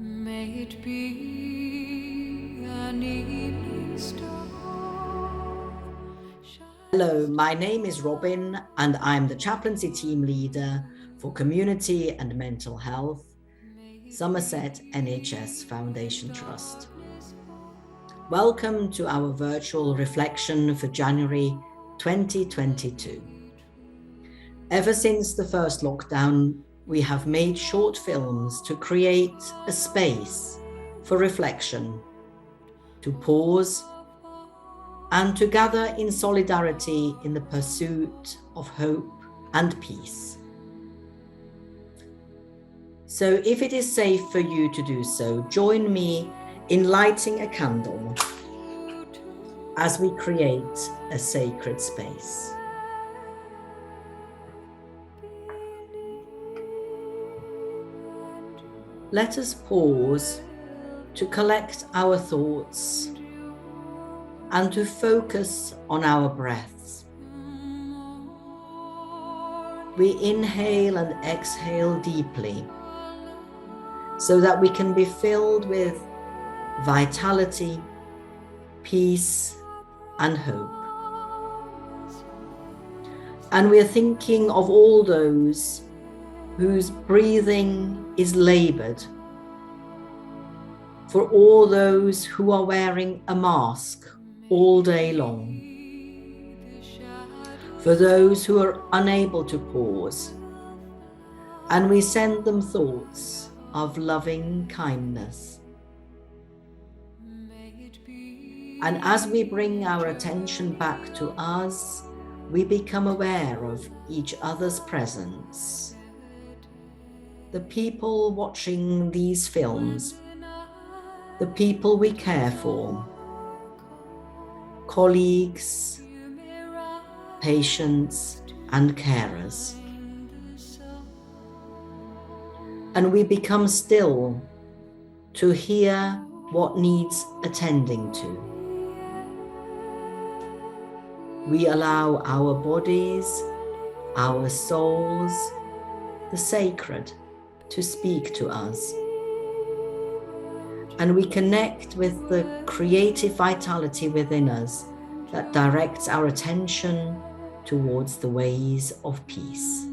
May it be an evening star. Hello, my name is Robin and I'm the Chaplaincy Team Leader for Community and Mental Health, Somerset NHS Foundation Trust. Welcome to our virtual reflection for January 2022. Ever since the first lockdown, we have made short films to create a space for reflection, to pause, and to gather in solidarity in the pursuit of hope and peace. So if it is safe for you to do so, join me in lighting a candle as we create a sacred space. Let us pause to collect our thoughts and to focus on our breaths. We inhale and exhale deeply so that we can be filled with vitality, peace, and hope. And we're thinking of all those whose breathing is labored, for all those who are wearing a mask all day long, for those who are unable to pause, and we send them thoughts of loving kindness. And as we bring our attention back to us, we become aware of each other's presence. The people watching these films, the people we care for, colleagues, patients, and carers. And we become still to hear what needs attending to. We allow our bodies, our souls, the sacred, to speak to us. And we connect with the creative vitality within us that directs our attention towards the ways of peace.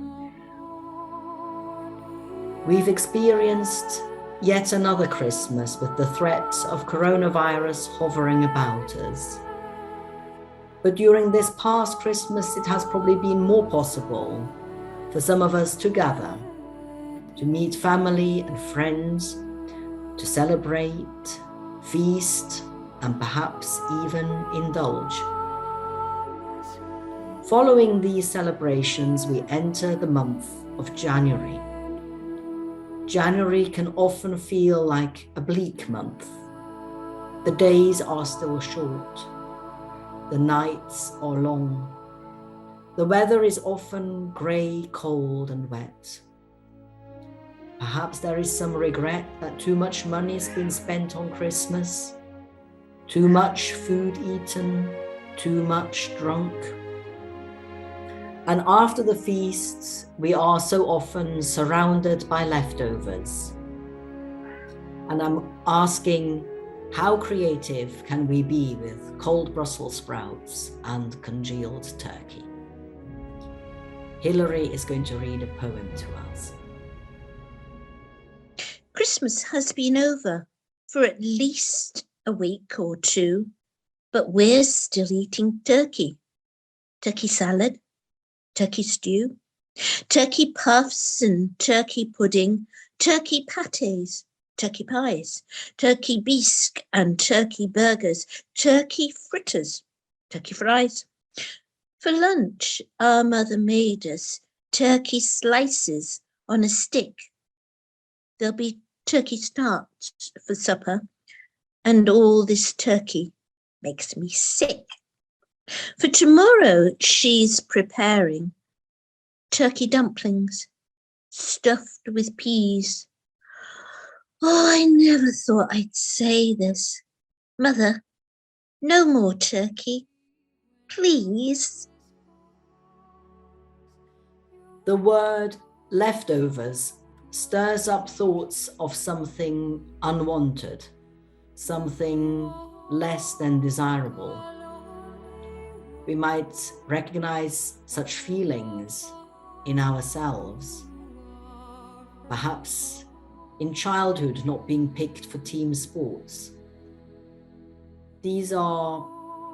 We've experienced yet another Christmas with the threat of coronavirus hovering about us. But during this past Christmas, it has probably been more possible for some of us to gather, to meet family and friends, to celebrate, feast, and perhaps even indulge. Following these celebrations, we enter the month of January. January can often feel like a bleak month. The days are still short. The nights are long. The weather is often grey, cold, and wet. Perhaps there is some regret that too much money has been spent on Christmas, too much food eaten, too much drunk. And after the feasts, we are so often surrounded by leftovers. And I'm asking, how creative can we be with cold Brussels sprouts and congealed turkey? Hilary is going to read a poem to us. Christmas has been over for at least a week or two, but we're still eating turkey. Turkey salad, turkey stew, turkey puffs and turkey pudding, turkey pâtés, turkey pies, turkey bisque and turkey burgers, turkey fritters, turkey fries. For lunch, our mother made us turkey slices on a stick. There'll be turkey tarts for supper, and all this turkey makes me sick. For tomorrow, she's preparing turkey dumplings stuffed with peas. Oh, I never thought I'd say this. Mother, no more turkey, please. The word leftovers stirs up thoughts of something unwanted, something less than desirable. We might recognize such feelings in ourselves. Perhaps in childhood, not being picked for team sports. These are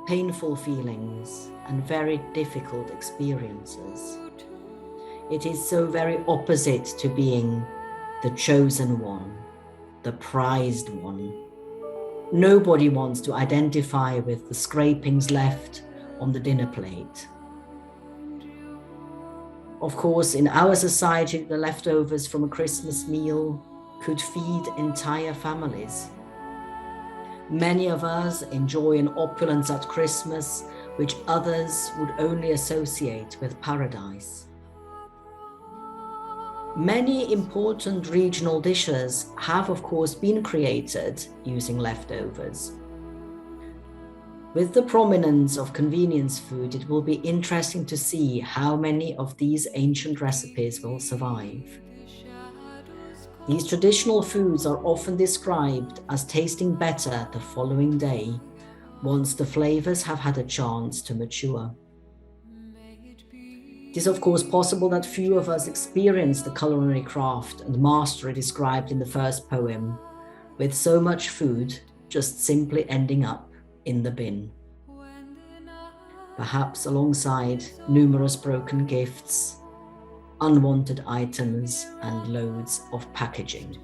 painful feelings and very difficult experiences. It is so very opposite to being the chosen one, the prized one. Nobody wants to identify with the scrapings left on the dinner plate. Of course, in our society, the leftovers from a Christmas meal could feed entire families. Many of us enjoy an opulence at Christmas which others would only associate with paradise. Many important regional dishes have, of course, been created using leftovers. With the prominence of convenience food, it will be interesting to see how many of these ancient recipes will survive. These traditional foods are often described as tasting better the following day, once the flavors have had a chance to mature. It is of course possible that few of us experience the culinary craft and mastery described in the first poem, with so much food just simply ending up in the bin. Perhaps alongside numerous broken gifts, unwanted items, and loads of packaging.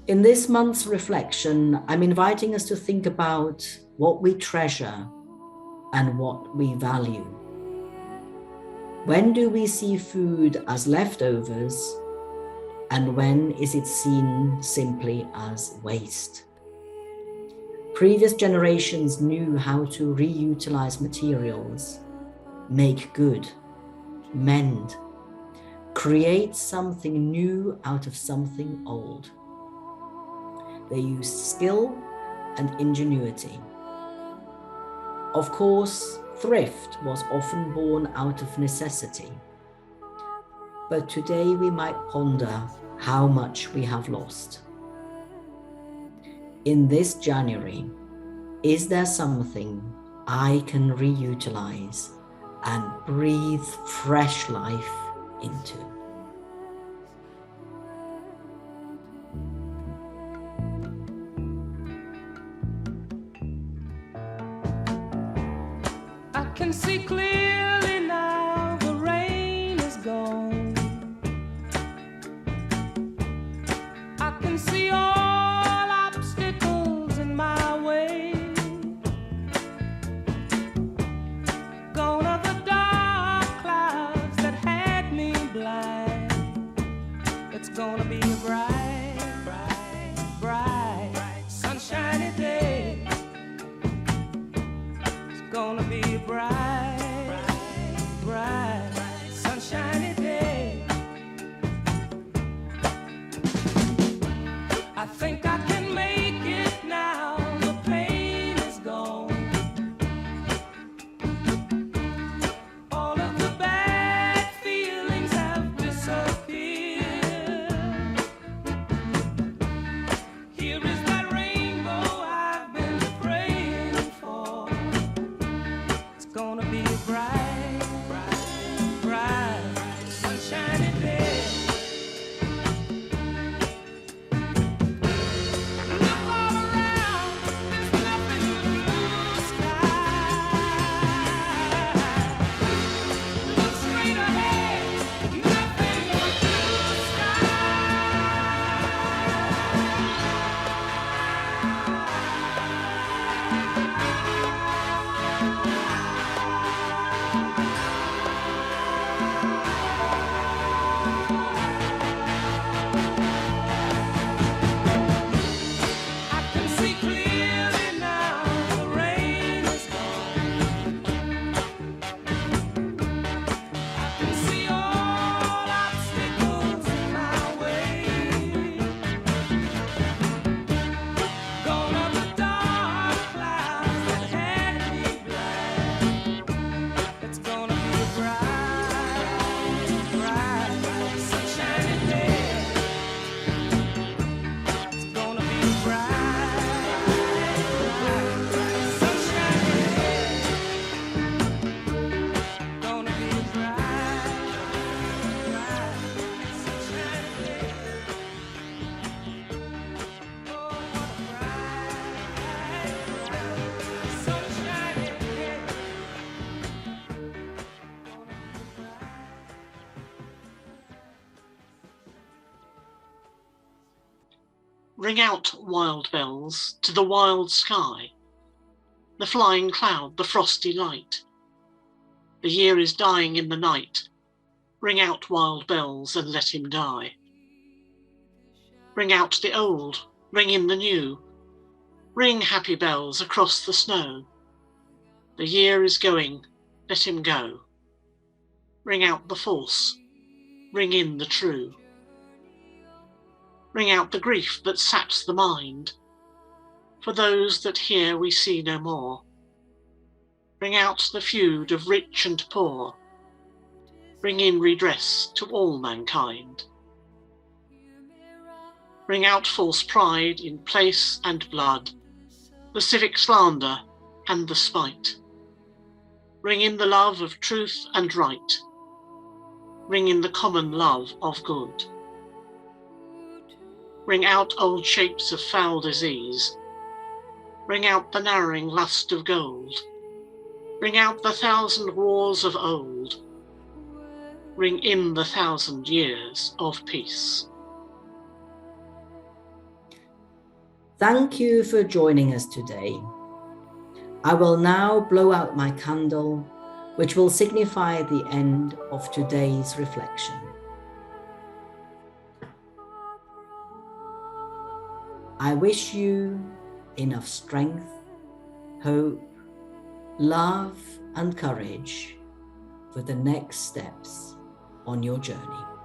In this month's reflection, I'm inviting us to think about what we treasure and what we value. When do we see food as leftovers, and when is it seen simply as waste? Previous generations knew how to reutilize materials, make good, mend, create something new out of something old. They used skill and ingenuity. Of course, thrift was often born out of necessity. But today we might ponder how much we have lost. In this January, is there something I can reutilize and breathe fresh life into? I can see clearly now, the rain is gone. I can see all obstacles in my way. Gone are the dark clouds that had me blind. It's gonna be a bright, bright, bright, sunshiny day. It's gonna be a bright, bright, sunshiny day. I think I can make it now, the pain is gone. All of the bad feelings have disappeared. Here is that rainbow I've been praying for. It's gonna Ring out, wild bells, to the wild sky, the flying cloud, the frosty light. The year is dying in the night. Ring out, wild bells, and let him die. Ring out the old, ring in the new. Ring happy bells across the snow. The year is going, let him go. Ring out the false, ring in the true. Ring out the grief that saps the mind. For those that here we see no more. Ring out the feud of rich and poor. Ring in redress to all mankind. Ring out false pride in place and blood, the civic slander and the spite. Ring in the love of truth and right. Ring in the common love of good. Ring out old shapes of foul disease. Ring out the narrowing lust of gold. Ring out the 1,000 wars of old. Ring in the 1,000 years of peace. Thank you for joining us today. I will now blow out my candle, which will signify the end of today's reflection. I wish you enough strength, hope, love, and courage for the next steps on your journey.